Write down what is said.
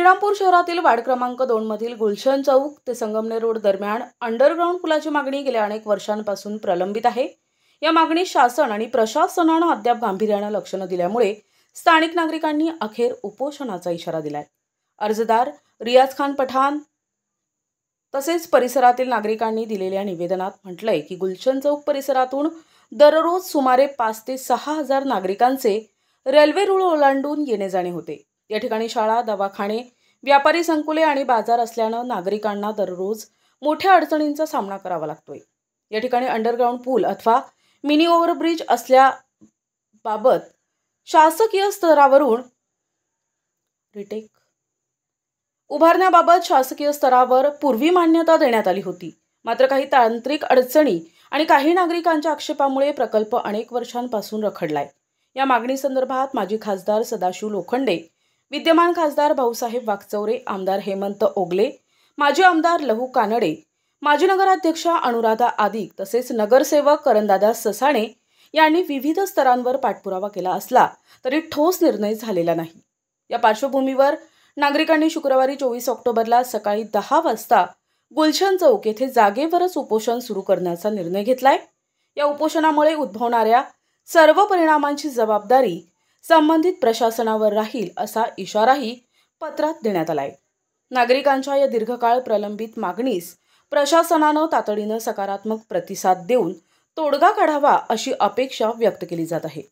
श्रीरामपूर शहरातील वार्ड क्रमांक 2 मधील गुलशन चौक ते संगमनेर रोड दरम्यान अंडरग्राउंड पुलाची मागणी गेल्या अनेक वर्षांपासून प्रलंबित आहे। या मागणी शासन आणि प्रशासनाने अद्याप गांभीर्याने लक्ष न दिल्यामुळे स्थानिक नागरिकांनी अखेर उपोषणाचा इशारा दिलाय। अर्जदार रियाज खान पठाण तसेच परिसरातील नागरिकांनी दिलेल्या निवेदनात म्हटलंय की गुलशन चौक परिसरातून दररोज सुमारे 5 ते 6 हजार नागरिकांचे रेल्वे रूळ ओलांडून येणे जाणे होते। या ठिकाणी शाळा, दवाखाने, व्यापारी संकुले आणि बाजार असल्याने नागरिकांना दररोज मोठ्या अडचणींचा सामना करावा लागतोय। या ठिकाणी अंडरग्राउंड पूल अथवा मिनी ओव्हरब्रिज असल्याबाबत शासकीय स्तरावरून उभारण्याबाबत शासकीय स्तरावर पूर्वी मान्यता देण्यात आली होती। मात्र काही तांत्रिक अडचणी आणि काही नागरिकांच्या आक्षेपामुळे प्रकल्प अनेक वर्षांपासून रखडलाय। या मागणी संदर्भात माजी खासदार सदाशिव लोखंडे, विद्यमान खासदार भाऊसाहेब वाकचौरे, आमदार हेमंत ओगले, माजी आमदार लहू कानडे, माजी नगराध्यक्षा अनुराधा आदिक तसेच नगरसेवक करणदादा ससाणे यांनी विविध स्तरांवर पाठपुरावा केला असला तरी ठोस निर्णय झालेला नाही। या पार्श्वभूमीवर नागरिकांनी शुक्रवारी 24 ऑक्टोबरला सकाळी 10 वाजता गुलशन चौक येथे जागेवरच उपोषण सुरू करण्याचा निर्णय घेतलाय। या उपोषणामुळे उद्भवणाऱ्या सर्व परिणामांची जबाबदारी संबंधित प्रशासनावर राहील असा इशाराही पत्रात देण्यात आलाय। नागरिकांच्या या दीर्घकाळ प्रलंबित मागणीस प्रशासनाने तातडीने सकारात्मक प्रतिसाद देऊन तोडगा काढावा अशी अपेक्षा व्यक्त केली जात आहे।